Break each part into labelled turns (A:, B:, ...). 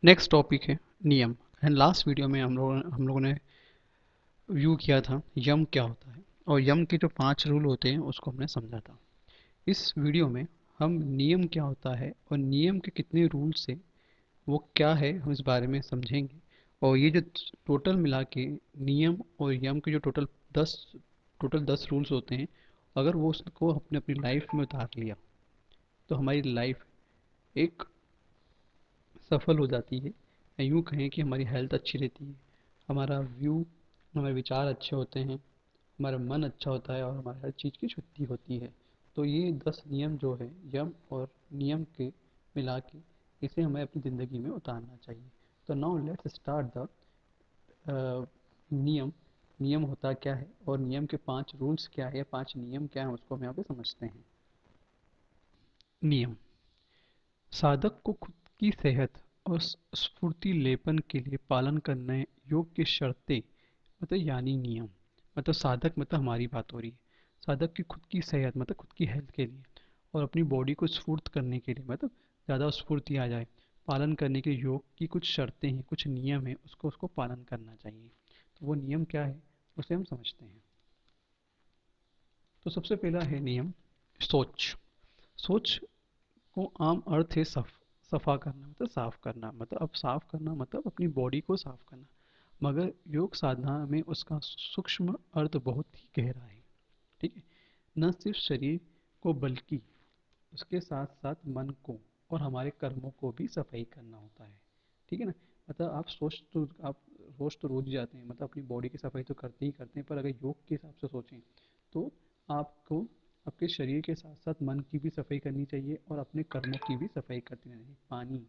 A: Next topic है नियम। And last video में हम लोगों ने व्यू किया था यम क्या होता है, और यम के जो 5 रूल होते हैं उसको हमने समझा था। इस वीडियो में हम नियम क्या होता है और नियम के कितने रूल्स है, वो क्या है, हम इस बारे में समझेंगे। और ये जो टोटल मिला के नियम और यम के जो टोटल 10 रूल्स होते हैं, अगर वो उसको अपने अपनी लाइफ में उतार लिया तो हमारी लाइफ एक सफल हो जाती है, या यूँ कहें कि हमारी हेल्थ अच्छी रहती है, हमारा व्यू, हमारे विचार अच्छे होते हैं, हमारा मन अच्छा होता है और हमारी हर चीज़ की शुद्धि होती है। तो ये 10 नियम जो है यम और नियम के मिला के, इसे हमें अपनी ज़िंदगी में उतारना चाहिए। तो नाउ लेट्स स्टार्ट द नियम। नियम होता क्या है और नियम के 5 रूल्स क्या है या 5 नियम क्या है, उसको हम यहाँ पे समझते हैं। नियम साधक को खुद की सेहत और स्फूर्तिलेपन के लिए पालन करने योग्य शर्तें, मतलब यानी नियम। मतलब साधक मतलब हमारी बात हो रही है। साधक की खुद की सेहत मतलब खुद की हेल्थ के लिए, और अपनी बॉडी को स्फूर्त करने के लिए, मतलब ज़्यादा स्फूर्ति आ जाए, पालन करने के योग की कुछ शर्तें हैं, कुछ नियम हैं, उसको उसको पालन करना चाहिए। तो वो नियम क्या है उसे हम समझते हैं। तो सबसे पहला है नियम सोच। सोच को आम अर्थ है सफा करना, मतलब साफ करना, मतलब अब साफ करना मतलब अपनी बॉडी को साफ करना। मगर योग साधना में उसका सूक्ष्म अर्थ बहुत ही गहरा है। ठीक है। न सिर्फ शरीर को बल्कि उसके साथ साथ मन को और हमारे कर्मों को भी सफाई करना होता है। ठीक है ना। मतलब आप रोज तो रोज ही जाते हैं, मतलब अपनी बॉडी की सफाई तो करते ही करते हैं, पर अगर योग के हिसाब से सोचें तो आपको आपके शरीर के साथ साथ मन की भी सफाई करनी चाहिए और अपने कर्मों की भी सफाई करनी चाहिए। पानी,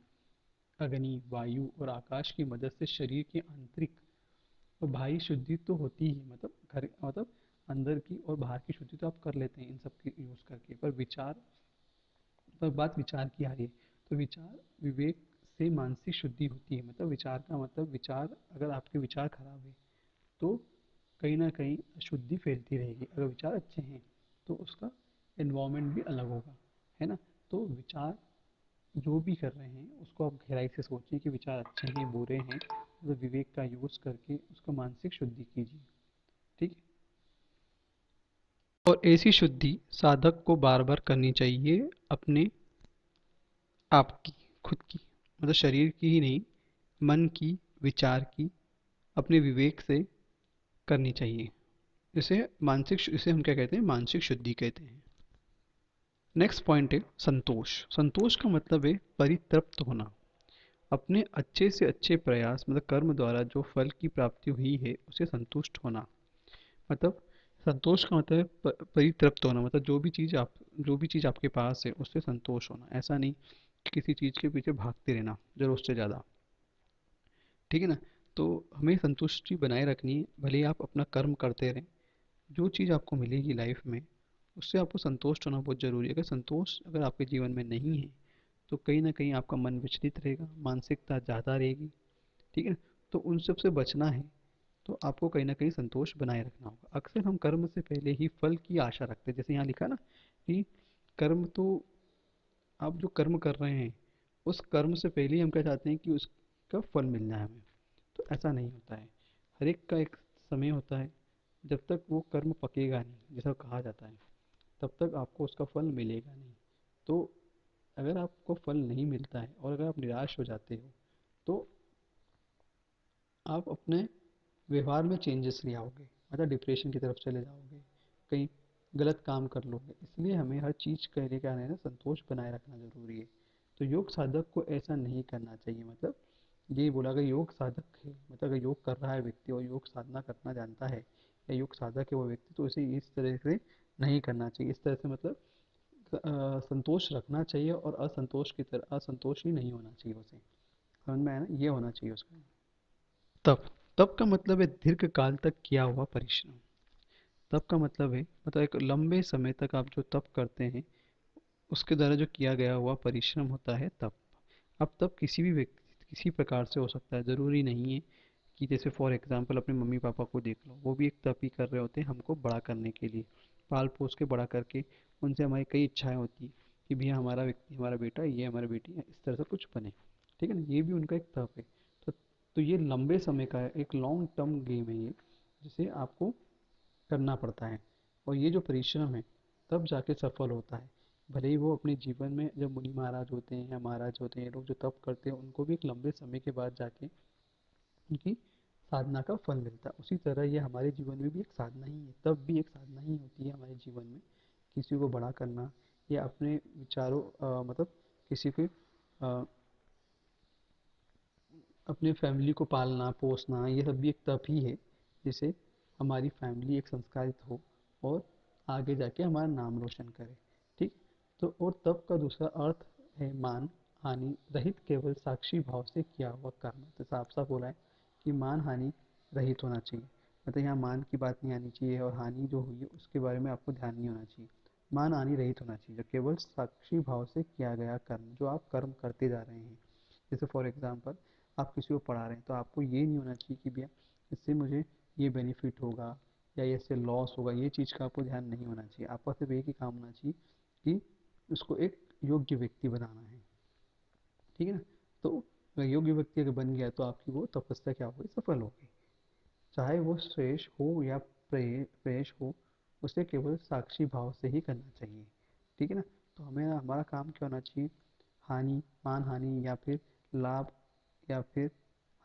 A: अग्नि, वायु और आकाश की मदद से शरीर की आंतरिक और बाहरी शुद्धि तो होती ही, मतलब घर मतलब अंदर की और बाहर की शुद्धि तो आप कर लेते हैं इन सब की यूज़ करके, पर बात विचार की आ रही है। तो विचार विवेक से मानसिक शुद्धि होती है। मतलब विचार का मतलब, विचार अगर आपके विचार खराब है तो कहीं ना कहीं अशुद्धि फैलती रहेगी। अगर विचार अच्छे हैं तो उसका एनवायरनमेंट भी अलग होगा, है ना। तो विचार जो भी कर रहे हैं उसको आप गहराई से सोचिए कि विचार अच्छे हैं बुरे हैं, मतलब विवेक का यूज़ करके उसका मानसिक शुद्धि कीजिए। ठीक है। और ऐसी शुद्धि साधक को बार बार करनी चाहिए, अपने आपकी, खुद की, मतलब शरीर की ही नहीं, मन की, विचार की, अपने विवेक से करनी चाहिए। इसे हम क्या कहते हैं, मानसिक शुद्धि कहते हैं। नेक्स्ट पॉइंट है संतोष। संतोष का मतलब है परितृप्त होना। अपने अच्छे से अच्छे प्रयास, मतलब कर्म द्वारा जो फल की प्राप्ति हुई है उसे संतुष्ट होना। मतलब संतोष का मतलब है परितृप्त होना, मतलब जो भी चीज़ आपके पास है उससे संतोष होना। ऐसा नहीं कि किसी चीज़ के पीछे भागते रहना जरूरत से ज़्यादा। ठीक है ना। तो हमें संतुष्टि बनाए रखनी है, भले ही आप अपना कर्म करते रहें। जो चीज़ आपको मिलेगी लाइफ में उससे आपको संतुष्ट होना बहुत ज़रूरी है। अगर संतोष अगर आपके जीवन में नहीं है तो कहीं ना कहीं आपका मन विचलित रहेगा, मानसिकता ज़्यादा रहेगी। ठीक है। तो उन सब से बचना है तो आपको कहीं ना कहीं संतोष बनाए रखना होगा। अक्सर हम कर्म से पहले ही फल की आशा रखते हैं, जैसे यहाँ लिखा ना कि कर्म तो, आप जो कर्म कर रहे हैं उस कर्म से पहले ही हम क्या चाहते हैं कि उसका फल मिल जाए हमें। तो ऐसा नहीं होता है। हर एक का एक समय होता है, जब तक वो कर्म पकेगा नहीं, जैसा कहा जाता है, तब तक आपको उसका फल मिलेगा नहीं। तो अगर आपको फल नहीं मिलता है और अगर आप निराश हो जाते हो तो आप अपने व्यवहार में चेंजेस ले आओगे, मतलब डिप्रेशन की तरफ चले जाओगे, कहीं गलत काम कर लोगे। इसलिए हमें हर चीज़ के लिए क्या है, संतोष बनाए रखना ज़रूरी है। तो योग साधक को ऐसा नहीं करना चाहिए। मतलब यही बोला, अगर योग साधक है, मतलब अगर योग कर रहा है व्यक्ति और योग साधना करना जानता है या योग साधक है वो व्यक्ति, तो इसे इस तरह से नहीं करना चाहिए। इस तरह से मतलब संतोष रखना चाहिए और असंतोष की तरह असंतोष ही नहीं होना चाहिए उसे। समझ में आया ना, ये होना चाहिए उसका। तप। तप का मतलब है दीर्घ काल तक किया हुआ परिश्रम। तप का मतलब है, मतलब एक लंबे समय तक आप जो तप करते हैं उसके द्वारा जो किया गया हुआ परिश्रम होता है तप। अब तप किसी भी व्यक्ति किसी प्रकार से हो सकता है, ज़रूरी नहीं है कि जैसे फॉर एग्जांपल अपने मम्मी पापा को देख लो, वो भी एक तप ही कर रहे होते हैं हमको बड़ा करने के लिए, पाल पोस के बड़ा करके। उनसे हमारी कई इच्छाएं होती हैं कि भैया हमारा व्यक्ति, हमारा बेटा, ये हमारा बेटी है, इस तरह से कुछ बने। ठीक है ना, ये भी उनका एक तप है। तो ये लंबे समय का है, एक लॉन्ग टर्म गेम है ये, जिसे आपको करना पड़ता है। और ये जो परिश्रम है तब जाके सफल होता है। भले ही वो अपने जीवन में जब मुनि महाराज होते हैं या महाराज होते हैं, ये लोग जो तप करते हैं उनको भी एक लंबे समय के बाद जाके उनकी साधना का फल मिलता है। उसी तरह ये हमारे जीवन में भी एक साधना ही है, तब भी एक साधना ही होती है हमारे जीवन में। किसी को बड़ा करना या अपने विचारों मतलब किसी के अ, अपने फैमिली को पालना पोसना, ये सब भी एक तप ही है, जिससे हमारी फैमिली एक संस्कारित हो और आगे जाके हमारा नाम रोशन करे। ठीक। तो और तप का दूसरा अर्थ है मान हानि रहित, केवल साक्षी भाव से किया हुआ कर्म। तो साफ साफ बोला है कि मान हानि रहित होना चाहिए, मतलब यहाँ मान की बात नहीं आनी चाहिए और हानि जो हुई है उसके बारे में आपको ध्यान नहीं होना चाहिए। मान हानि रहित होना चाहिए, जो केवल साक्षी भाव से किया गया कर्म, जो आप कर्म करते जा रहे हैं। जैसे फॉर एग्जांपल आप किसी को पढ़ा रहे हैं तो आपको ये नहीं होना चाहिए कि भैया इससे मुझे ये बेनिफिट होगा या इससे लॉस होगा, ये चीज़ का आपको ध्यान नहीं होना चाहिए। आपका सिर्फ एक ही काम होना चाहिए कि उसको एक योग्य व्यक्ति बनाना है। ठीक है ना। तो योग्य व्यक्ति अगर बन गया तो आपकी वो तपस्या क्या होगी, सफल होगी। चाहे वो श्रेष्ठ हो या प्रेष हो, उसे केवल साक्षी भाव से ही करना चाहिए। ठीक है ना। तो हमें हमारा काम क्या होना चाहिए, हानि मान हानि या फिर लाभ या फिर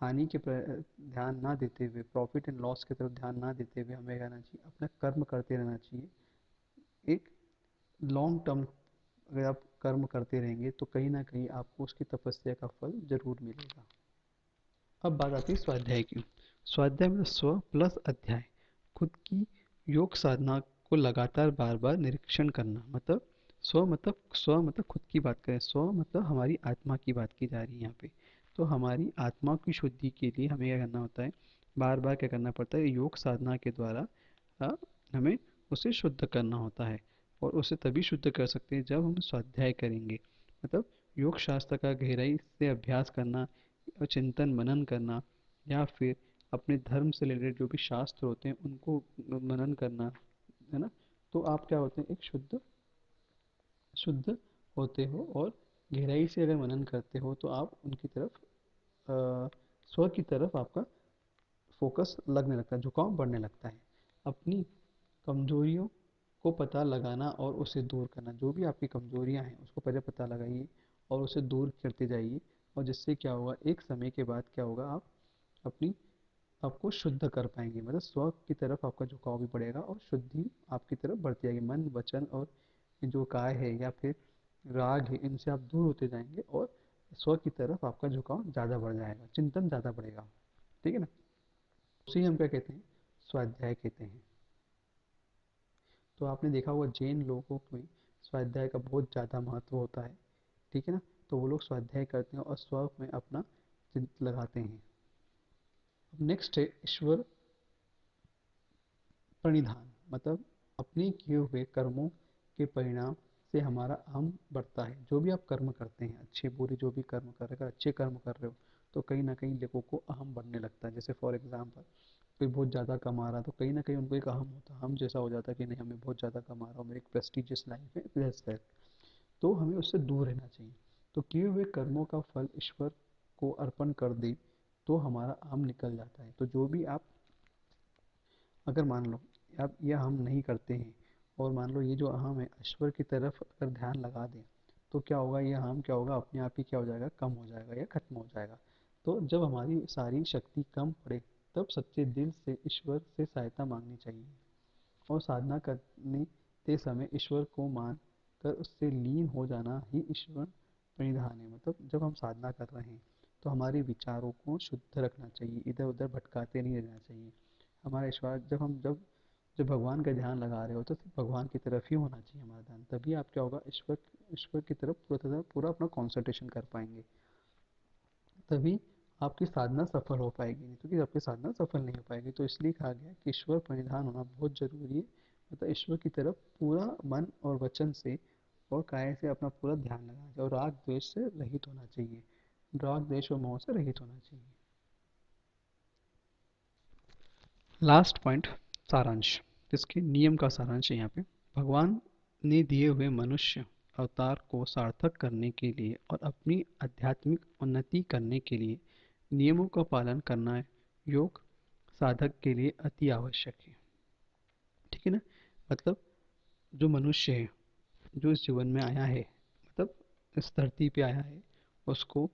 A: हानि के ध्यान ना देते हुए, प्रॉफिट एंड लॉस की तरफ ध्यान ना देते हुए हमें रहना चाहिए, अपना कर्म करते रहना चाहिए। एक लॉन्ग टर्म अगर आप कर्म करते रहेंगे तो कहीं ना कहीं आपको उसकी तपस्या का फल जरूर मिलेगा। अब बात आती है स्वाध्याय की। स्वाध्याय मतलब स्व प्लस अध्याय, खुद की योग साधना को लगातार बार बार निरीक्षण करना। मतलब स्व मतलब खुद की बात करें, स्व मतलब हमारी आत्मा की बात की जा रही है यहाँ पे। तो हमारी आत्मा की शुद्धि के लिए हमें क्या करना होता है, बार बार क्या करना पड़ता है, योग साधना के द्वारा अ, हमें उसे शुद्ध करना होता है। और उसे तभी शुद्ध कर सकते हैं जब हम स्वाध्याय करेंगे। मतलब योग शास्त्र का गहराई से अभ्यास करना, चिंतन मनन करना, या फिर अपने धर्म से रिलेटेड जो भी शास्त्र होते हैं उनको मनन करना, है ना। तो आप क्या होते हैं, एक शुद्ध शुद्ध होते हो। और गहराई से अगर मनन करते हो तो आप उनकी तरफ स्व की तरफ आपका फोकस लगने लगता है, झुकाव बढ़ने लगता है। अपनी कमजोरियों को पता लगाना और उसे दूर करना, जो भी आपकी कमजोरियां हैं उसको पहले पता लगाइए और उसे दूर करते जाइए। और जिससे क्या होगा, एक समय के बाद क्या होगा, आप अपनी आपको शुद्ध कर पाएंगे, मतलब स्व की तरफ आपका झुकाव भी बढ़ेगा और शुद्धि आपकी तरफ बढ़ती जाएगी। मन वचन और जो काय है या फिर राग है, इनसे आप दूर होते जाएंगे और स्व की तरफ आपका झुकाव ज़्यादा बढ़ जाएगा, चिंतन ज़्यादा बढ़ेगा। ठीक है ना। उसे ही हम क्या कहते हैं, स्वाध्याय कहते हैं। तो आपने देखा होगा जैन लोगों में स्वाध्याय का बहुत ज़्यादा महत्व होता है। ठीक है ना। तो वो लोग स्वाध्याय करते हैं और स्व में अपना चिंत लगाते हैं। अब नेक्स्ट है ईश्वर प्रणिधान, मतलब अपने किए हुए कर्मों के परिणाम से हमारा अहम बढ़ता है। जो भी आप कर्म करते हैं, अच्छे बुरे जो भी कर्म कर रहे हो, अच्छे कर्म कर रहे हो तो कहीं ना कहीं लोगों को अहम बढ़ने लगता है। जैसे फॉर एग्जांपल कोई बहुत ज़्यादा कमा रहा तो कहीं ना कहीं उनको एक अहम होता है, हम जैसा हो जाता है कि नहीं हमें बहुत ज़्यादा कमा रहा हूँ, मेरी एक प्रेस्टिजियस लाइफ है, दैट्स। तो हमें उससे दूर रहना चाहिए। तो किए हुए कर्मों का फल ईश्वर को अर्पण कर दे तो हमारा अहम निकल जाता है। तो जो भी आप अगर मान लो आप ये हम नहीं करते हैं और मान लो ये जो अहम है ईश्वर की तरफ अगर ध्यान लगा दें तो क्या होगा, ये अहम क्या होगा, अपने आप ही क्या हो जाएगा, कम हो जाएगा या खत्म हो जाएगा। तो जब हमारी सारी शक्ति कम पड़े तब सच्चे दिल से ईश्वर से सहायता मांगनी चाहिए। और साधना करने ते समय ईश्वर को मान कर उससे लीन हो जाना ही ईश्वर प्रणिधान है। मतलब जब हम साधना कर रहे हैं तो हमारे विचारों को शुद्ध रखना चाहिए, इधर उधर भटकाते नहीं रहना चाहिए। हमारा ईश्वर जब भगवान का ध्यान लगा रहे हो तो सिर्फ भगवान की तरफ ही होना चाहिए हमारा ध्यान, तभी आप क्या होगा, ईश्वर ईश्वर की तरफ पूरा अपना कॉन्सेंट्रेशन कर पाएंगे। तभी आपकी साधना सफल हो पाएगी, नहीं तो कि आपकी साधना सफल नहीं हो पाएगी। तो इसलिए कहा गया कि ईश्वर परिधान होना बहुत जरूरी है। मतलब ईश्वर की तरफ पूरा मन और वचन से और काया से अपना पूरा ध्यान लगाना चाहिए और राग द्वेष से रहित होना चाहिए, राग द्वेष और मोह से रहित होना चाहिए। लास्ट पॉइंट, सारांश। इसके नियम का सारांश है यहाँ पे। भगवान ने दिए हुए मनुष्य अवतार को सार्थक करने के लिए और अपनी आध्यात्मिक उन्नति करने के लिए नियमों का पालन करना योग साधक के लिए अति आवश्यक है। ठीक है ना। मतलब जो मनुष्य है, जो इस जीवन में आया है, मतलब इस धरती पे आया है, उसको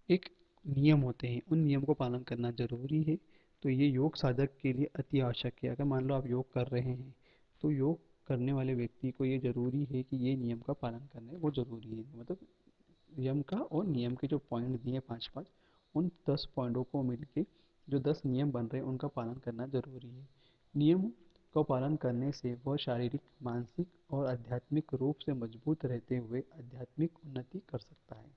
A: एक नियम होते हैं, उन नियम को पालन करना जरूरी है। तो ये योग साधक के लिए अति आवश्यक है। अगर मान लो आप योग कर रहे हैं, तो योग करने वाले व्यक्ति को ये जरूरी है कि ये नियम का पालन करना है, वो जरूरी है। मतलब नियम का और नियम के जो पॉइंट दिए 5-5, उन 10 पॉइंटों को मिलके जो 10 नियम बन रहे हैं उनका पालन करना जरूरी है। नियम का पालन करने से वह शारीरिक, मानसिक और आध्यात्मिक रूप से मजबूत रहते हुए आध्यात्मिक उन्नति कर सकता है।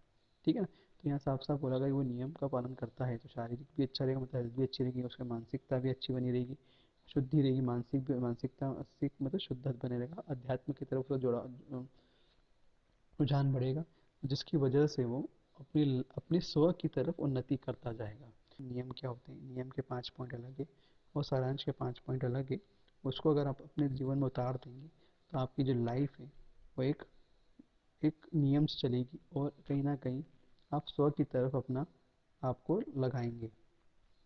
A: ठीक है ना। तो यहाँ साफ साफ बोला गया कि वो नियम का पालन करता है तो शारीरिक भी अच्छा रहेगा, मतलब हेल्थ भी अच्छी रहेगी, उसकी मानसिकता भी अच्छी बनी रहेगी, शुद्धि रहेगी, मानसिक भी, मानसिकता मतलब शुद्ध बने रहेगा, अध्यात्म की तरफ से जुड़ा रुझान बढ़ेगा, जिसकी वजह से वो अपने स्व की तरफ उन्नति करता जाएगा। नियम क्या होते हैं, नियम के 5 पॉइंट अलग है और सारांश के 5 पॉइंट अलग है। उसको अगर आप अपने जीवन में उतार देंगे तो आपकी जो लाइफ है वो एक एक नियम से चलेगी और कहीं ना कहीं आप स्व की तरफ अपना आपको लगाएंगे।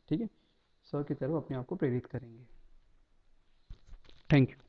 A: ठीक है। स्व की तरफ अपने आप को प्रेरित करेंगे। Thank you.